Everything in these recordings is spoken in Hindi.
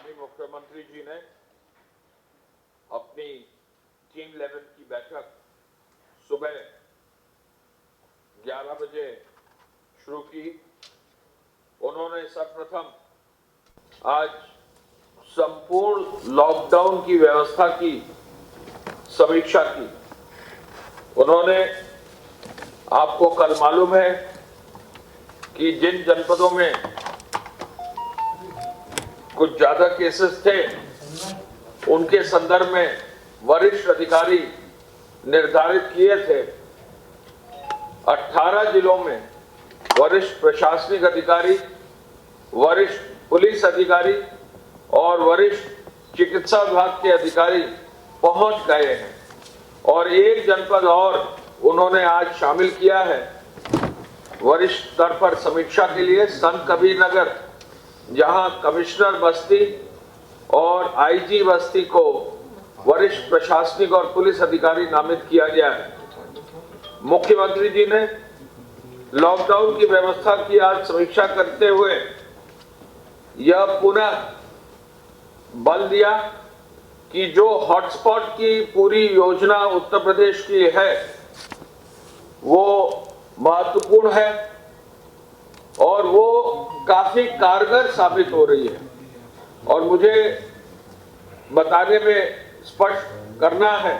माननीय मुख्यमंत्री जी ने अपनी टीम 11 की बैठक सुबह 11 बजे शुरू की। उन्होंने सर्वप्रथम आज संपूर्ण लॉकडाउन की व्यवस्था की समीक्षा की। उन्होंने, आपको कल मालूम है कि जिन जनपदों में कुछ ज्यादा केसेस थे, उनके संदर्भ में वरिष्ठ अधिकारी निर्धारित किए थे। 18 जिलों में वरिष्ठ प्रशासनिक अधिकारी, वरिष्ठ पुलिस अधिकारी और वरिष्ठ चिकित्सा विभाग के अधिकारी पहुंच गए हैं और एक जनपद और उन्होंने आज शामिल किया है वरिष्ठ स्तर पर समीक्षा के लिए, संत कबीर नगर, जहां कमिश्नर बस्ती और आईजी बस्ती को वरिष्ठ प्रशासनिक और पुलिस अधिकारी नामित किया गया है। मुख्यमंत्री जी ने लॉकडाउन की व्यवस्था की आज समीक्षा करते हुए यह पुनः बल दिया कि जो हॉटस्पॉट की पूरी योजना उत्तर प्रदेश की है वो महत्वपूर्ण है और वो काफी कारगर साबित हो रही है। और मुझे बताने में स्पष्ट करना है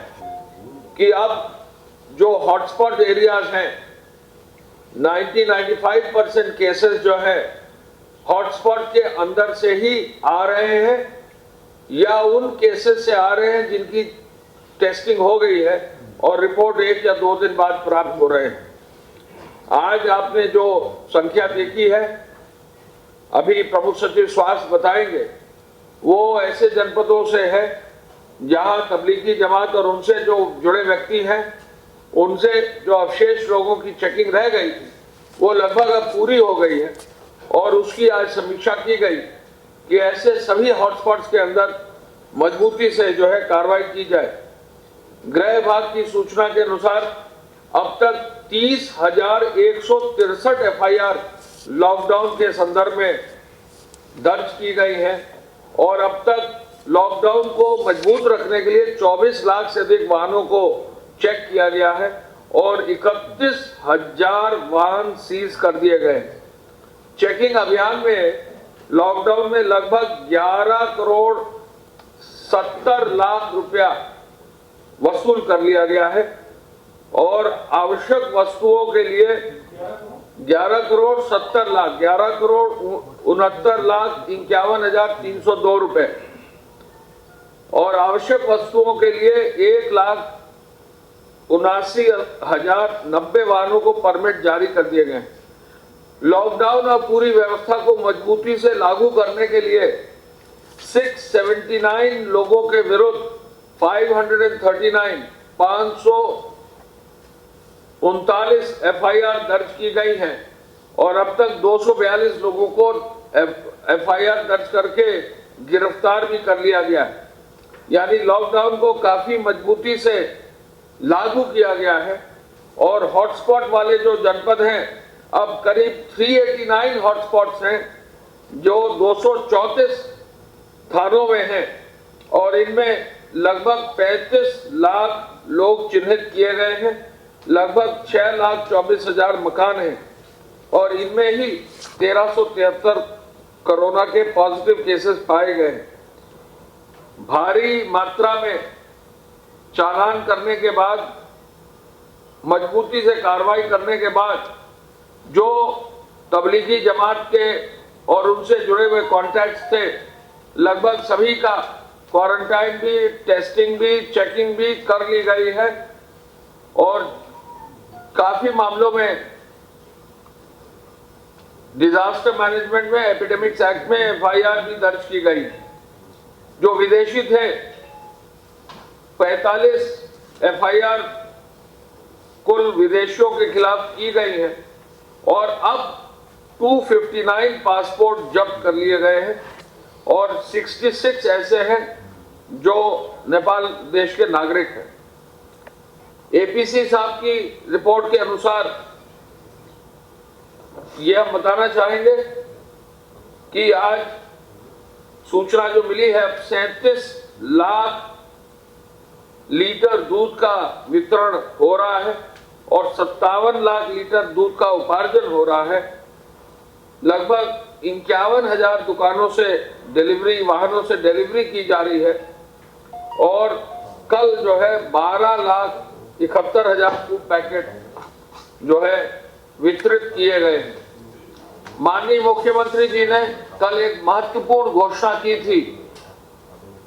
कि अब जो हॉटस्पॉट एरियाज हैं, 95% केसेस जो है हॉटस्पॉट के अंदर से ही आ रहे हैं या उन केसेस से आ रहे हैं जिनकी टेस्टिंग हो गई है और रिपोर्ट 1 या 2 दिन बाद प्राप्त हो रहे हैं। आज आपने जो संख्या देखी है, अभी प्रमुख सचिव स्वास्थ्य बताएंगे, वो ऐसे जनपदों से है जहां तबलीगी जमात और उनसे जो जुड़े व्यक्ति हैं, उनसे जो अवशेष लोगों की चेकिंग रह गई थी वो लगभग अब पूरी हो गई है और उसकी आज समीक्षा की गई कि ऐसे सभी हॉटस्पॉट्स के अंदर मजबूती से जो है कार्रवाई की जाए। गृह विभाग की सूचना के अनुसार अब तक 30,163 एफआईआर लॉकडाउन के संदर्भ में दर्ज की गई है और अब तक लॉकडाउन को मजबूत रखने के लिए 24 लाख से अधिक वाहनों को चेक किया गया है और 31,000 वाहन सीज कर दिए गए। चेकिंग अभियान में लॉकडाउन में लगभग 11 करोड़ 70 लाख रुपया वसूल कर लिया गया है और आवश्यक वस्तुओं के लिए 11 करोड़ 69 लाख 51,302 रुपए और आवश्यक वस्तुओं के लिए 1,79,090 वाहनों को परमिट जारी कर दिए गए। लॉकडाउन और पूरी व्यवस्था को मजबूती से लागू करने के लिए 679 लोगों के विरुद्ध 539 एफआईआर दर्ज की गई हैं और अब तक 242 लोगों को एफआईआर दर्ज करके गिरफ्तार भी कर लिया गया है। यानी लॉकडाउन को काफी मजबूती से लागू किया गया है और हॉटस्पॉट वाले जो जनपद हैं, अब करीब 389 हॉटस्पॉट्स हैं जो 234 थानों में हैं और इनमें लगभग 35 लाख लोग चिन्हित किए गए हैं, लगभग 6,24,000 मकान हैं और इनमें ही 1373 कोरोना के पॉजिटिव केसेस पाए गए हैं। भारी मात्रा में चालान करने के बाद, मजबूती से कार्रवाई करने के बाद जो तबलीगी जमात के और उनसे जुड़े हुए कॉन्टैक्ट्स थे, लगभग सभी का क्वारंटाइन भी, टेस्टिंग भी, चेकिंग भी कर ली गई है और काफी मामलों में डिजास्टर मैनेजमेंट में, एपिडेमिक्स एक्ट में एफआईआर भी दर्ज की गई। जो विदेशी थे 45 एफआईआर कुल विदेशियों के खिलाफ की गई है और अब 259 पासपोर्ट जब्त कर लिए गए हैं और 66 ऐसे हैं जो नेपाल देश के नागरिक हैं। एपीसी साहब की रिपोर्ट के अनुसार ये हम बताना चाहेंगे कि आज सूचना जो मिली है, 37 लाख लीटर दूध का वितरण हो रहा है और 57 लाख लीटर दूध का उपार्जन हो रहा है। लगभग 51,000 दुकानों से डिलीवरी, वाहनों से डिलीवरी की जा रही है और कल जो है 12,71,000 फूड पैकेट जो है वितरित किए गए हैं। माननीय मुख्यमंत्री जी ने कल एक महत्वपूर्ण घोषणा की थी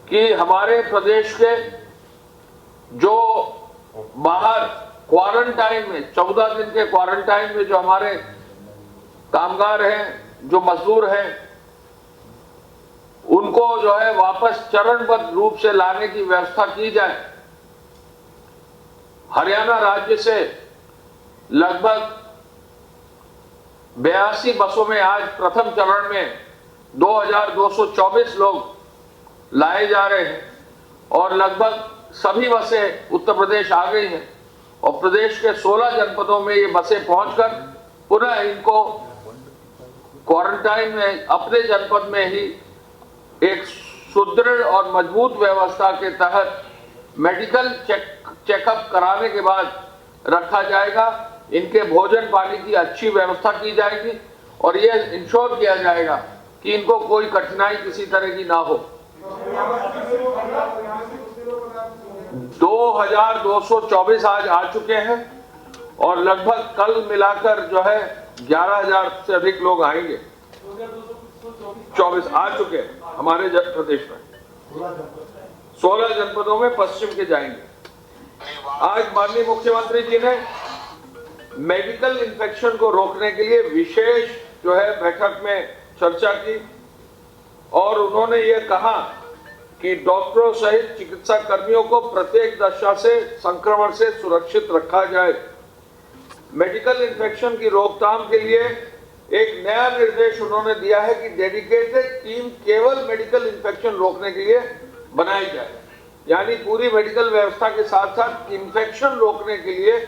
कि हमारे प्रदेश के जो बाहर क्वारंटाइन में 14 दिन के क्वारंटाइन में जो हमारे कामगार हैं, जो मजदूर हैं, उनको जो है वापस चरणबद्ध रूप से लाने की व्यवस्था की जाए। हरियाणा राज्य से लगभग 82 बसों में आज प्रथम चरण में 2,224 लोग लाए जा रहे हैं और लगभग सभी बसें उत्तर प्रदेश आ गई हैं और प्रदेश के 16 जनपदों में ये बसें पहुंचकर पुनः इनको क्वारंटाइन में अपने जनपद में ही एक सुदृढ़ और मजबूत व्यवस्था के तहत मेडिकल चेकअप कराने के बाद रखा जाएगा। इनके भोजन पानी की अच्छी व्यवस्था की जाएगी और ये इंश्योर किया जाएगा कि इनको कोई कठिनाई किसी तरह की ना हो। 2,224 आज आ चुके हैं और लगभग कल मिलाकर जो है 11,000 से अधिक लोग आएंगे। 24 आ चुके हैं हमारे प्रदेश में, 16 जनपदों में पश्चिम के जाएंगे। आज माननीय मुख्यमंत्री जी ने मेडिकल इन्फेक्शन को रोकने के लिए विशेष जो है बैठक में चर्चा की और उन्होंने ये कहा कि डॉक्टरों सहित चिकित्सा कर्मियों को प्रत्येक दशा से संक्रमण से सुरक्षित रखा जाए। मेडिकल इन्फेक्शन की रोकथाम के लिए एक नया निर्देश उन्होंने दिया है कि डेडिकेटेड टीम केवल मेडिकल इन्फेक्शन रोकने के लिए बनाई जाए, यानी पूरी मेडिकल व्यवस्था के साथ साथ इन्फेक्शन रोकने के लिए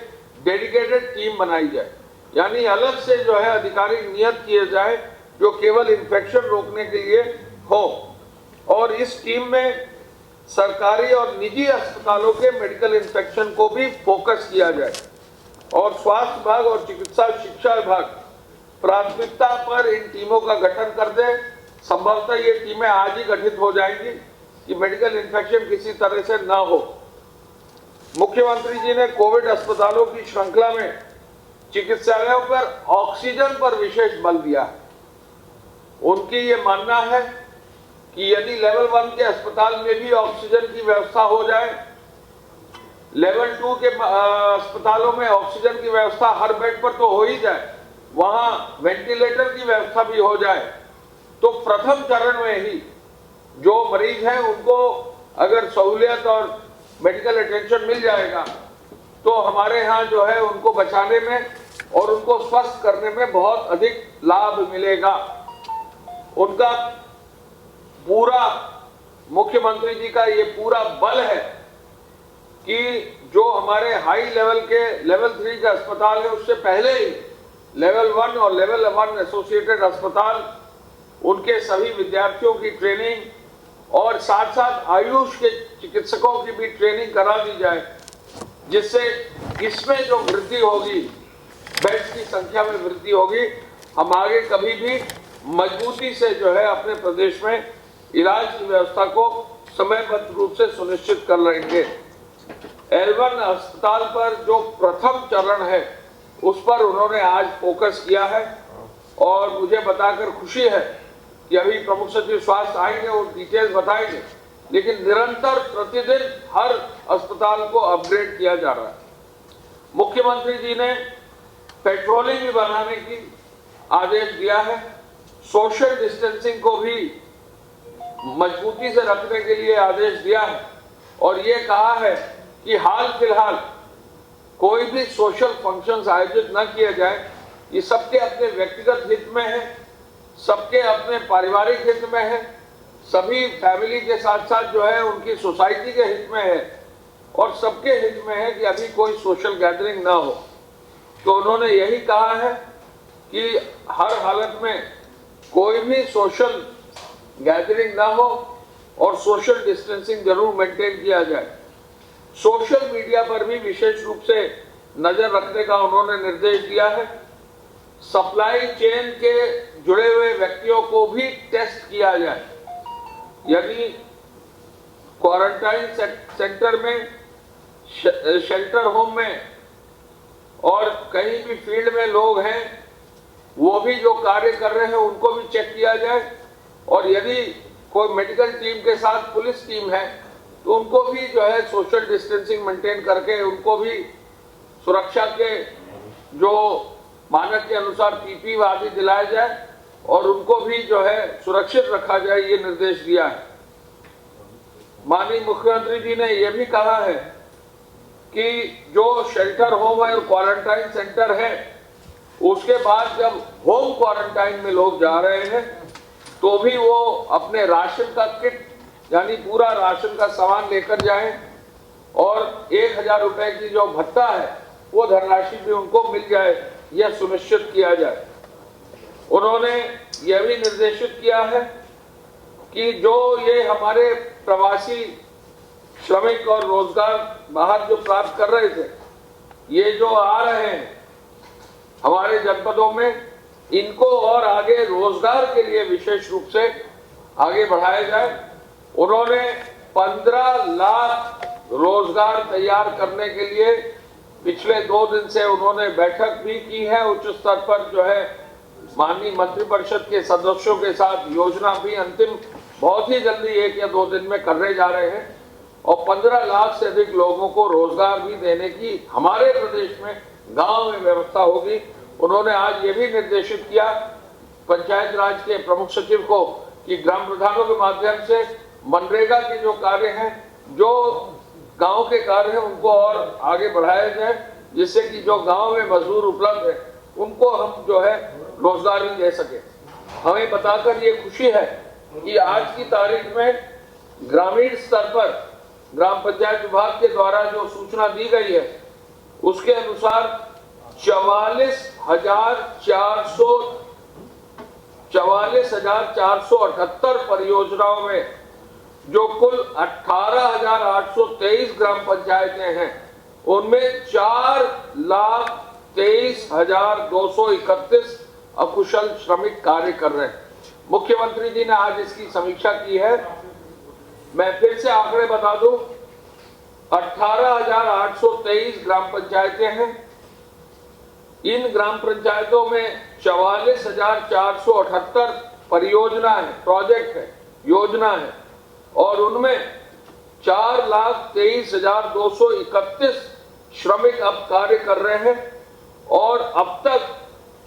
डेडिकेटेड टीम बनाई जाए, यानी अलग से जो है अधिकारी नियत किए जाए जो केवल इन्फेक्शन रोकने के लिए हो और इस टीम में सरकारी और निजी अस्पतालों के मेडिकल इन्फेक्शन को भी फोकस किया जाए और स्वास्थ्य विभाग और चिकित्सा शिक्षा विभाग प्राथमिकता पर इन टीमों का गठन कर दे। संभवतः ये टीमें आज ही गठित हो जाएंगी कि मेडिकल इन्फेक्शन किसी तरह से ना हो। मुख्यमंत्री जी ने कोविड अस्पतालों की श्रृंखला में चिकित्सालयों पर ऑक्सीजन पर विशेष बल दिया है। उनकी ये मानना है कि यदि लेवल 1 के अस्पताल में भी ऑक्सीजन की व्यवस्था हो जाए, लेवल 2 के अस्पतालों में ऑक्सीजन की व्यवस्था हर बेड पर तो हो ही जाए, वहां वेंटिलेटर की व्यवस्था भी हो जाए, तो प्रथम चरण में ही जो मरीज हैं उनको अगर सहूलियत और मेडिकल अटेंशन मिल जाएगा तो हमारे यहाँ जो है उनको बचाने में और उनको स्वस्थ करने में बहुत अधिक लाभ मिलेगा। उनका पूरा, मुख्यमंत्री जी का ये पूरा बल है कि जो हमारे हाई लेवल के लेवल 3 के अस्पताल है उससे पहले ही लेवल 1 और लेवल 1 एसोसिएटेड अस्पताल, उनके सभी विद्यार्थियों की ट्रेनिंग और साथ साथ आयुष के चिकित्सकों की भी ट्रेनिंग करा दी जाए, जिससे इसमें जो वृद्धि होगी, बेड्स की संख्या में वृद्धि होगी, हम आगे कभी भी मजबूती से जो है अपने प्रदेश में इलाज की व्यवस्था को समयबद्ध रूप से सुनिश्चित कर लेंगे। L1 अस्पताल पर जो प्रथम चरण है उस पर उन्होंने आज फोकस किया है और मुझे बताकर खुशी है कि अभी प्रमुख सचिव स्वास्थ्य आएंगे और डिटेल्स बताएंगे, लेकिन निरंतर प्रतिदिन हर अस्पताल को अपग्रेड किया जा रहा है। मुख्यमंत्री जी ने पेट्रोलिंग भी बढ़ाने की आदेश दिया है, सोशल डिस्टेंसिंग को भी मजबूती से रखने के लिए आदेश दिया है और ये कहा है कि हाल फिलहाल कोई भी सोशल फंक्शंस आयोजित न किए जाए। ये सबके अपने व्यक्तिगत हित में है, सबके अपने पारिवारिक हित में है, सभी फैमिली के साथ साथ जो है उनकी सोसाइटी के हित में है और सबके हित में है कि अभी कोई सोशल गैदरिंग ना हो। तो उन्होंने यही कहा है कि हर हालत में कोई भी सोशल गैदरिंग ना हो और सोशल डिस्टेंसिंग जरूर मेंटेन किया जाए। सोशल मीडिया पर भी विशेष रूप से नजर रखने का उन्होंने निर्देश दिया है। सप्लाई चेन के जुड़े हुए व्यक्तियों को भी टेस्ट किया जाए। यदि क्वारंटाइन सेंटर में, शेल्टर होम में और कहीं भी फील्ड में लोग हैं, वो भी जो कार्य कर रहे हैं उनको भी चेक किया जाए। और यदि कोई मेडिकल टीम के साथ पुलिस टीम है तो उनको भी जो है सोशल डिस्टेंसिंग मेंटेन करके उनको भी सुरक्षा के जो मानक के अनुसार पीपी आदि दिलाया जाए और उनको भी जो है सुरक्षित रखा जाए, ये निर्देश दिया है। माननीय मुख्यमंत्री जी ने यह भी कहा है कि जो शेल्टर होम है और क्वारंटाइन सेंटर है, उसके बाद जब होम क्वारंटाइन में लोग जा रहे हैं तो भी वो अपने राशन का किट यानी पूरा राशन का सामान लेकर जाएं और 1000 रुपए की जो भत्ता है वो धनराशि भी उनको मिल जाए, यह सुनिश्चित किया जाए। उन्होंने यह भी निर्देशित किया है कि जो ये हमारे प्रवासी श्रमिक और रोजगार बाहर जो प्राप्त कर रहे थे, ये जो आ रहे हैं हमारे जनपदों में, इनको और आगे रोजगार के लिए विशेष रूप से आगे बढ़ाया जाए। उन्होंने 15 लाख रोजगार तैयार करने के लिए पिछले 2 दिन से उन्होंने बैठक भी की है उच्च स्तर पर, जो है माननीय मंत्रिपरिषद के सदस्यों के साथ योजना भी अंतिम बहुत ही जल्दी 1 या 2 दिन में करने जा रहे हैं और 15 लाख से अधिक लोगों को रोजगार भी देने की हमारे प्रदेश में गांव में व्यवस्था होगी। उन्होंने आज ये भी निर्देशित किया पंचायत राज के प्रमुख सचिव को कि ग्राम प्रधानों के माध्यम से मनरेगा के जो कार्य हैं, जो गांव के कार्य हैं, उनको और आगे बढ़ाया जाए, जिससे कि जो गांव में मजदूर उपलब्ध है उनको हम जो है रोजगार भी दे सके। हमें बताकर ये खुशी है कि आज की तारीख में ग्रामीण स्तर पर ग्राम पंचायत विभाग के द्वारा जो सूचना दी गई है उसके अनुसार 44,478 परियोजनाओं में जो कुल 18,823 ग्राम पंचायतें हैं, उनमें 4,23,231 अकुशल श्रमिक कार्य कर रहे हैं। मुख्यमंत्री जी ने आज इसकी समीक्षा की है। मैं फिर से आंकड़े बता दूं, 18,823 ग्राम पंचायतें हैं। इन ग्राम पंचायतों में 44,478 परियोजना है, प्रोजेक्ट है, योजना है और उनमें 4,23,231 श्रमिक अब कार्य कर रहे हैं और अब तक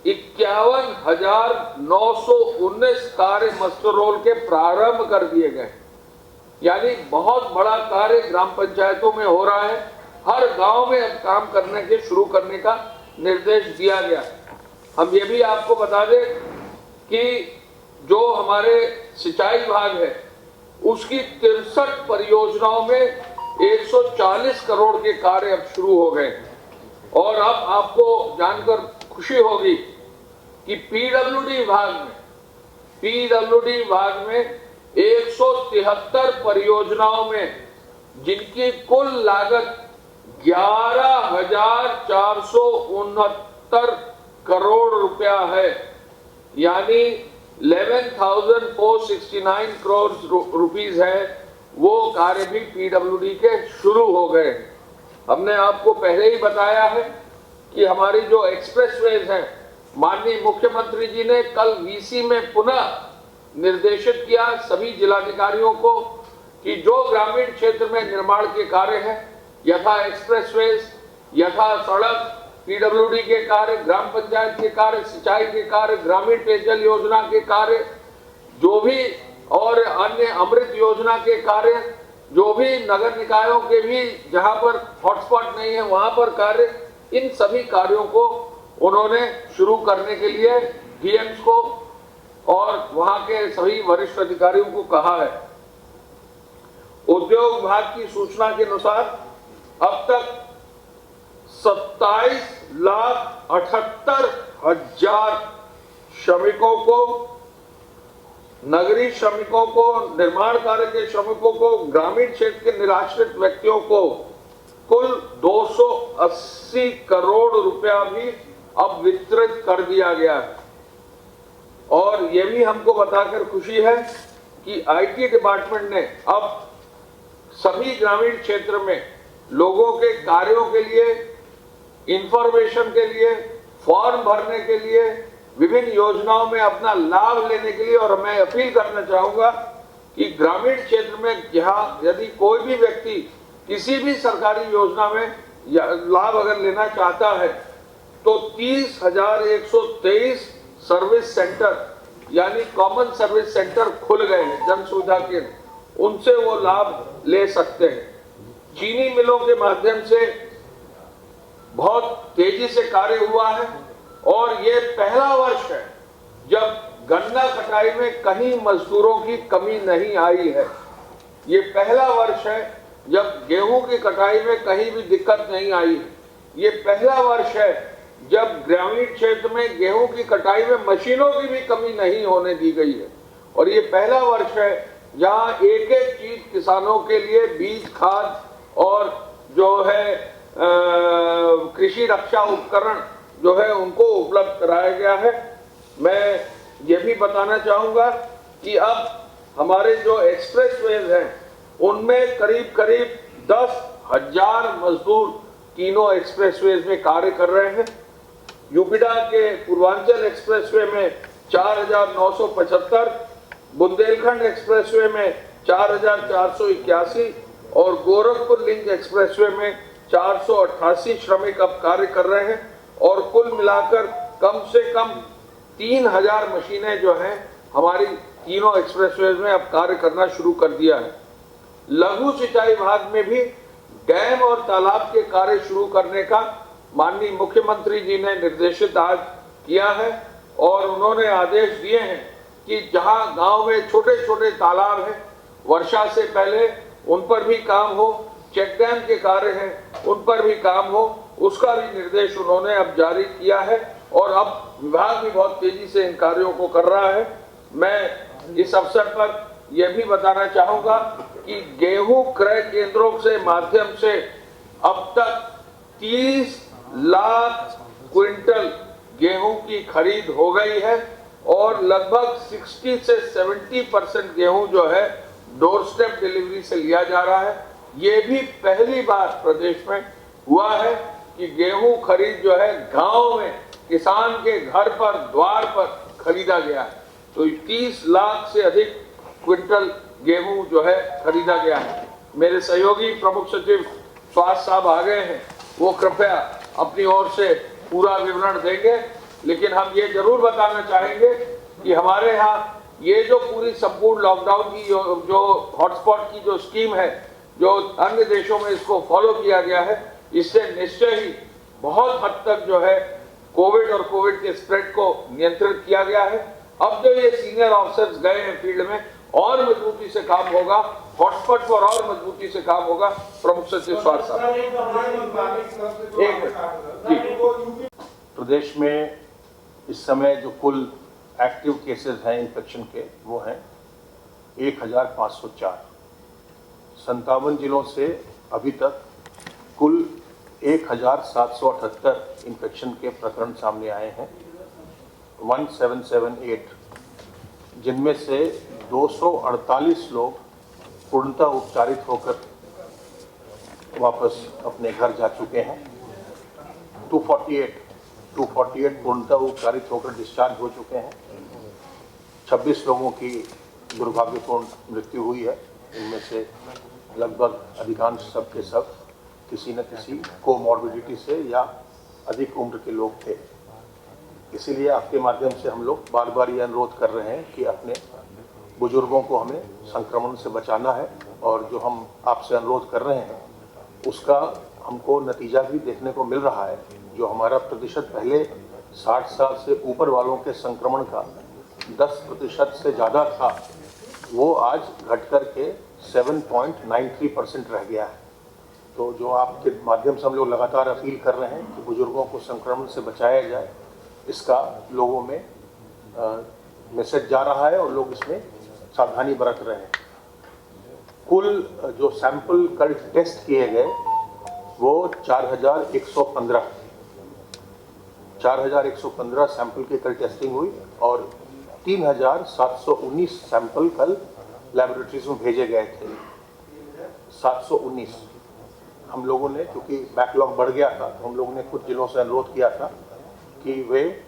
51,919 कार्य मस्टर रोल के प्रारंभ कर दिए गए। यानी बहुत बड़ा कार्य ग्राम पंचायतों में हो रहा है। हर गांव में अब काम करने के शुरू करने का निर्देश दिया गया। हम ये भी आपको बता दें कि जो हमारे सिंचाई विभाग है उसकी 63 परियोजनाओं में 140 करोड़ के कार्य अब शुरू हो गए और अब आपको जानकर खुशी होगी कि पीडब्ल्यूडी विभाग में 173 परियोजनाओं में जिनकी कुल लागत 11,469 करोड़ रुपया है, यानी 11,469 करोड़ रुपीस है, वो कार्य भी पीडब्ल्यूडी के शुरू हो गए। हमने आपको पहले ही बताया है कि हमारी जो एक्सप्रेसवेज हैं, माननीय मुख्यमंत्री जी ने कल वीसी में पुनः निर्देशित किया सभी जिलाधिकारियों को कि जो ग्रामीण क्षेत्र में निर्माण के कार्य हैं, यथा एक्सप्रेसवेज, यथा सड़क, पीडब्ल्यूडी के कार्य, ग्राम पंचायत के कार्य, सिंचाई के कार्य, ग्रामीण पेयजल योजना के कार्य, जो भी और अन्य अमृत योजना के कार्य, जो भी नगर निकायों के भी जहां पर हॉटस्पॉट नहीं है वहां पर कार्य, इन सभी कार्यों को उन्होंने शुरू करने के लिए डीएम्स को और वहां के सभी वरिष्ठ अधिकारियों को कहा है। उद्योग विभाग की सूचना के अनुसार अब तक 27,78,000 श्रमिकों को नगरीय श्रमिकों को, निर्माण कार्य के श्रमिकों को, ग्रामीण क्षेत्र के निराश्रित व्यक्तियों को कुल 280 करोड़ रुपया भी अब वितरित कर दिया गया है। और ये भी हमको बताकर खुशी है कि आईटी डिपार्टमेंट ने अब सभी ग्रामीण क्षेत्र में लोगों के कार्यों के लिए, इंफॉर्मेशन के लिए, फॉर्म भरने के लिए, विभिन्न योजनाओं में अपना लाभ लेने के लिए, और मैं अपील करना चाहूंगा कि ग्रामीण क्षेत्र में जहां यदि कोई भी व्यक्ति किसी भी सरकारी योजना में लाभ अगर लेना चाहता है तो 30,123 सर्विस सेंटर यानी कॉमन सर्विस सेंटर खुल गए हैं जन सुविधा केंद्र, उनसे वो लाभ ले सकते हैं। चीनी मिलों के माध्यम से बहुत तेजी से कार्य हुआ है और ये पहला वर्ष है जब गन्ना कटाई में कहीं मजदूरों की कमी नहीं आई है। ये पहला वर्ष है जब गेहूं की कटाई में कहीं भी दिक्कत नहीं आई है। ये पहला वर्ष है जब ग्रामीण क्षेत्र में गेहूं की कटाई में मशीनों की भी कमी नहीं होने दी गई है। और ये पहला वर्ष है जहां एक एक चीज किसानों के लिए, बीज, खाद और जो है कृषि रक्षा उपकरण जो है उनको उपलब्ध कराया गया है। मैं ये भी बताना चाहूंगा कि अब हमारे जो एक्सप्रेसवेज हैं उनमें करीब 10,000 मजदूर तीनों एक्सप्रेसवेज में कार्य कर रहे हैं। यूपीडा के पूर्वांचल एक्सप्रेसवे में 4,975, बुंदेलखंड एक्सप्रेसवे में 4,481 और गोरखपुर लिंक एक्सप्रेसवे में 488 श्रमिक अब कार्य कर रहे हैं। और कुल मिलाकर कम से कम 3,000 मशीनें जो हैं हमारी तीनों एक्सप्रेसवेज में अब कार्य करना शुरू कर दिया है। लघु सिंचाई विभाग में भी डैम और तालाब के कार्य शुरू करने का माननीय मुख्यमंत्री जी ने निर्देशित आज किया है और उन्होंने आदेश दिए हैं कि जहां गांव में छोटे छोटे तालाब हैं, वर्षा से पहले उन पर भी काम हो, चेक डैम के कार्य हैं उन पर भी काम हो, उसका भी निर्देश उन्होंने अब जारी किया है और अब विभाग भी बहुत तेजी से इन कार्यों को कर रहा है। मैं इस अवसर पर यह भी बताना चाहूंगा कि गेहूं क्रय केंद्रों से माध्यम से अब तक 30 लाख क्विंटल गेहूं की खरीद हो गई है और लगभग 60 से 70% गेहूं जो है डोर स्टेप डिलीवरी से लिया जा रहा है। ये भी पहली बार प्रदेश में हुआ है कि गेहूं खरीद जो है गांव में किसान के घर पर, द्वार पर खरीदा गया है। तो 30 लाख से अधिक क्विंटल गेहूं जो है खरीदा गया है। मेरे सहयोगी प्रमुख सचिव स्वास्थ्य साहब आ गए हैं, वो कृपया अपनी ओर से पूरा विवरण देंगे, लेकिन हम ये जरूर बताना चाहेंगे कि हमारे यहाँ ये जो पूरी संपूर्ण लॉकडाउन की जो हॉटस्पॉट की जो स्कीम है, जो अन्य देशों में इसको फॉलो किया गया है, इससे निश्चय ही बहुत हद तक जो है कोविड और कोविड के स्प्रेड को नियंत्रित किया गया है। अब जो ये सीनियर ऑफिसर्स गए हैं फील्ड में, और मजबूती से काम होगा, हॉटस्पॉट पर और मजबूती से काम होगा। प्रमुख सचिव स्वास्थ्य साहब। प्रदेश में इस समय जो कुल एक्टिव केसेस हैं इन्फेक्शन के वो हैं 1,504। 57 जिलों से अभी तक कुल 1,778 इन्फेक्शन के प्रकरण सामने आए हैं, 1778, जिनमें से 248 लोग पूर्णतः उपचारित होकर वापस अपने घर जा चुके हैं। 248 पूर्णतः उपचारित होकर डिस्चार्ज हो चुके हैं। 26 लोगों की दुर्भाग्यपूर्ण मृत्यु हुई है। इनमें से लगभग अधिकांश सब के सब किसी न किसी कोमॉर्बिडिटी से या अधिक उम्र के लोग थे। इसीलिए आपके माध्यम से हम लोग बार बार ये अनुरोध कर रहे हैं कि अपने बुजुर्गों को हमें संक्रमण से बचाना है और जो हम आपसे अनुरोध कर रहे हैं उसका हमको नतीजा भी देखने को मिल रहा है। जो हमारा प्रतिशत पहले 60 साल से ऊपर वालों के संक्रमण का 10% से ज़्यादा था, वो आज घट कर के 7.93% रह गया है। तो जो आपके माध्यम से हम लोग लगातार अपील कर रहे हैं कि बुजुर्गों को संक्रमण से बचाया जाए, इसका लोगों में मैसेज जा रहा है और लोग इसमें सावधानी बरत रहे हैं। कुल जो सैंपल कल टेस्ट किए गए वो 4,115 सैंपल की कल टेस्टिंग हुई और 3,719 सैंपल कल लैबोरेटरीज में भेजे गए थे। 719 हम लोगों ने, क्योंकि बैकलॉग बढ़ गया था, तो हम लोगों ने कुछ जिलों से अनुरोध किया था कि वे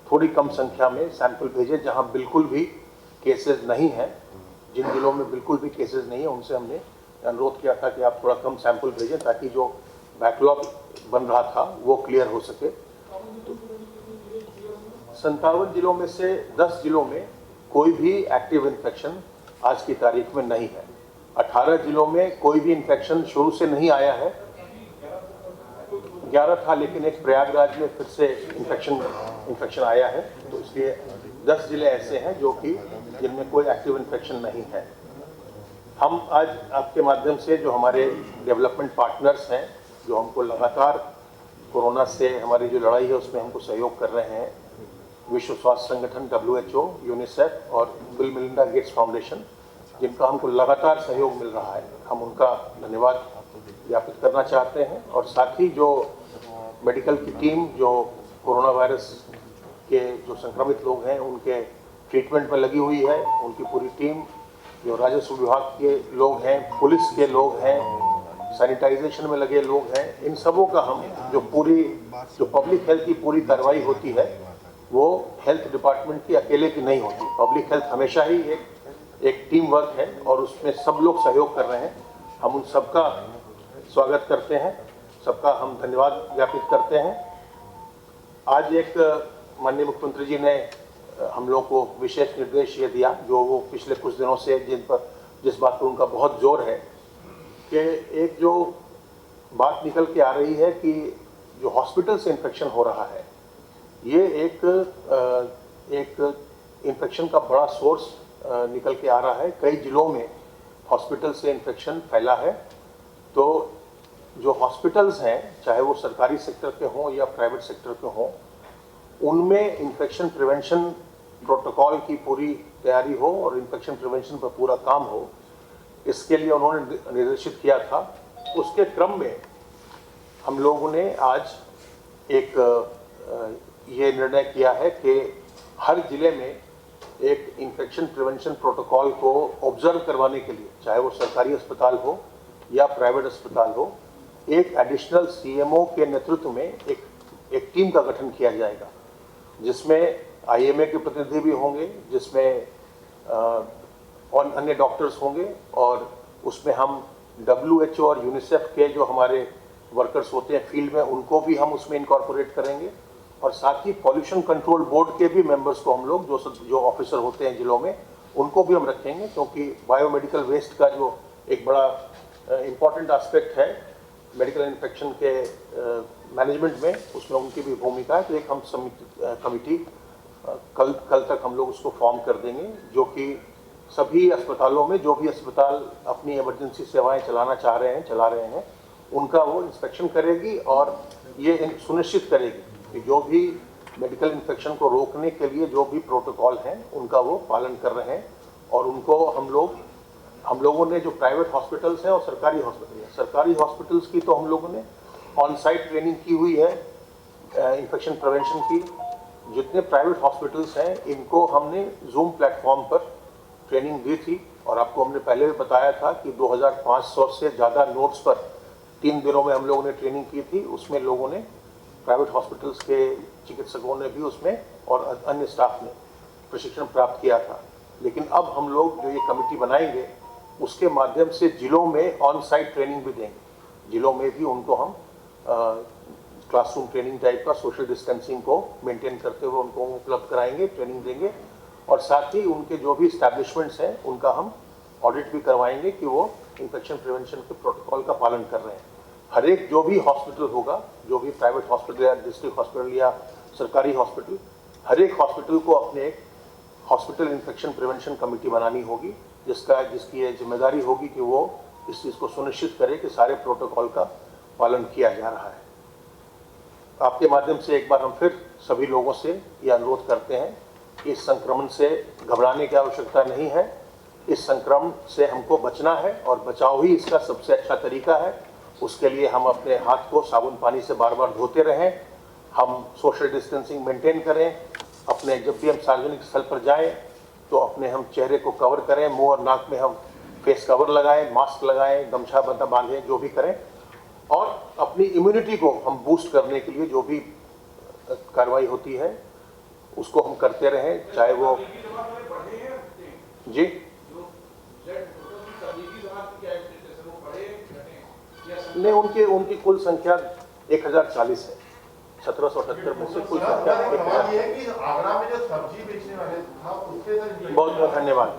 थोड़ी कम संख्या में सैंपल भेजें जहां बिल्कुल भी केसेस नहीं हैं। जिन जिलों में बिल्कुल भी केसेस नहीं है उनसे हमने अनुरोध किया था कि आप थोड़ा कम सैंपल भेजें ताकि जो बैकलॉग बन रहा था वो क्लियर हो सके। 57 जिलों में से 10 जिलों में कोई भी एक्टिव इन्फेक्शन आज की तारीख में नहीं है। 18 जिलों में कोई भी इन्फेक्शन शुरू से नहीं आया है। 11 था, लेकिन एक प्रयागराज में फिर से इन्फेक्शन आया है, तो इसलिए 10 जिले ऐसे हैं जो कि जिनमें कोई एक्टिव इन्फेक्शन नहीं है। हम आज आपके माध्यम से जो हमारे डेवलपमेंट पार्टनर्स हैं, जो हमको लगातार कोरोना से हमारी जो लड़ाई है उसमें हमको सहयोग कर रहे हैं, विश्व स्वास्थ्य संगठन WHO, यूनिसेफ और बिल मेलिंडा गेट्स फाउंडेशन, जिनका हमको लगातार सहयोग मिल रहा है, हम उनका धन्यवाद ज्ञापित करना चाहते हैं। और साथ ही जो मेडिकल की टीम जो कोरोना वायरस के जो संक्रमित लोग हैं उनके ट्रीटमेंट में लगी हुई है, उनकी पूरी टीम, जो राजस्व विभाग के लोग हैं, पुलिस के लोग हैं, सैनिटाइजेशन में लगे लोग हैं, इन सबों का हम जो पब्लिक हेल्थ की पूरी कार्रवाई होती है वो हेल्थ डिपार्टमेंट की अकेले की नहीं होती। पब्लिक हेल्थ हमेशा ही एक टीम वर्क है और उसमें सब लोग सहयोग कर रहे हैं। हम उन सबका स्वागत करते हैं, सबका हम धन्यवाद ज्ञापित करते हैं। आज एक माननीय मुख्यमंत्री जी ने हम लोग को विशेष निर्देश ये दिया, जो वो पिछले कुछ दिनों से जिस बात पर उनका बहुत जोर है, कि एक जो बात निकल के आ रही है कि जो हॉस्पिटल से इन्फेक्शन हो रहा है, ये एक इन्फेक्शन का बड़ा सोर्स निकल के आ रहा है। कई जिलों में हॉस्पिटल से इन्फेक्शन फैला है। तो जो हॉस्पिटल्स हैं, चाहे वो सरकारी सेक्टर के हों या प्राइवेट सेक्टर के हों, उनमें इन्फेक्शन प्रिवेंशन प्रोटोकॉल की पूरी तैयारी हो और इन्फेक्शन प्रिवेंशन पर पूरा काम हो, इसके लिए उन्होंने निर्देशित किया था। उसके क्रम में हम लोगों ने आज एक ये निर्णय किया है कि हर जिले में एक इन्फेक्शन प्रिवेंशन प्रोटोकॉल को ऑब्जर्व करवाने के लिए, चाहे वो सरकारी अस्पताल हो या प्राइवेट अस्पताल हो, एक एडिशनल CMO के नेतृत्व में एक टीम का गठन किया जाएगा, जिसमें IMA के प्रतिनिधि भी होंगे, जिसमें और अन्य डॉक्टर्स होंगे, और उसमें हम WHO और यूनिसेफ के जो हमारे वर्कर्स होते हैं फील्ड में, उनको भी हम उसमें इनकॉर्पोरेट करेंगे। और साथ ही पॉल्यूशन कंट्रोल बोर्ड के भी मेंबर्स को हम लोग, जो ऑफिसर होते हैं जिलों में, उनको भी हम रखेंगे, क्योंकि बायोमेडिकल वेस्ट का जो एक बड़ा इम्पॉर्टेंट एस्पेक्ट है मेडिकल इन्फेक्शन के मैनेजमेंट में, उसमें उनकी भी भूमिका है। तो एक हम कमिटी कल तक हम लोग उसको फॉर्म कर देंगे, जो कि सभी अस्पतालों में, जो भी अस्पताल अपनी इमरजेंसी सेवाएं चला रहे हैं, उनका वो इंस्पेक्शन करेगी और ये सुनिश्चित करेगी कि जो भी मेडिकल इन्फेक्शन को रोकने के लिए जो भी प्रोटोकॉल हैं उनका वो पालन कर रहे हैं। और उनको हम लोगों ने जो प्राइवेट हॉस्पिटल्स हैं और सरकारी हॉस्पिटल्स की तो हम लोगों ने ऑन साइट ट्रेनिंग की हुई है इन्फेक्शन प्रिवेंशन की। जितने प्राइवेट हॉस्पिटल्स हैं इनको हमने जूम प्लेटफॉर्म पर ट्रेनिंग दी थी, और आपको हमने पहले भी बताया था कि 2500 से ज़्यादा नोट्स पर 3 दिनों में हम लोगों ने ट्रेनिंग की थी। उसमें लोगों ने, प्राइवेट हॉस्पिटल्स के चिकित्सकों ने भी उसमें और अन्य स्टाफ ने प्रशिक्षण प्राप्त किया था। लेकिन अब हम लोग जो ये कमेटी बनाएंगे उसके माध्यम से जिलों में ऑन साइट ट्रेनिंग भी देंगे। जिलों में भी उनको हम क्लासरूम ट्रेनिंग टाइप का सोशल डिस्टेंसिंग को मेंटेन करते हुए उनको उपलब्ध कराएंगे, ट्रेनिंग देंगे। और साथ ही उनके जो भी इस्टेब्लिशमेंट्स हैं उनका हम ऑडिट भी करवाएंगे कि वो इन्फेक्शन प्रिवेंशन के प्रोटोकॉल का पालन कर रहे हैं। हर एक जो भी हॉस्पिटल होगा, जो भी प्राइवेट हॉस्पिटल या डिस्ट्रिक्ट हॉस्पिटल या सरकारी हॉस्पिटल, हर एक हॉस्पिटल को अपने एक हॉस्पिटल इन्फेक्शन प्रिवेंशन कमेटी बनानी होगी, जिसकी ये जिम्मेदारी होगी कि वो इस चीज़ को सुनिश्चित करे कि सारे प्रोटोकॉल का पालन किया जा रहा है। आपके माध्यम से एक बार हम फिर सभी लोगों से ये अनुरोध करते हैं इस संक्रमण से घबराने की आवश्यकता नहीं है। इस संक्रमण से हमको बचना है और बचाव ही इसका सबसे अच्छा तरीका है। उसके लिए हम अपने हाथ को साबुन पानी से बार बार धोते रहें, हम सोशल डिस्टेंसिंग मेंटेन करें, अपने जब भी हम सार्वजनिक स्थल पर जाएं तो अपने हम चेहरे को कवर करें, मुंह और नाक में हम फेस कवर लगाएं, मास्क लगाएं, गमछा बांधें, जो भी करें, और अपनी इम्यूनिटी को हम बूस्ट करने के लिए जो भी कार्रवाई होती है उसको हम करते रहें, चाहे वो जी नहीं, उनकी कुल संख्या 1040 है। 1778 में से कुल संख्या 1000 है कि आगरा में जो सब्जी बेचने वाले था उसके बहुत बहुत धन्यवाद।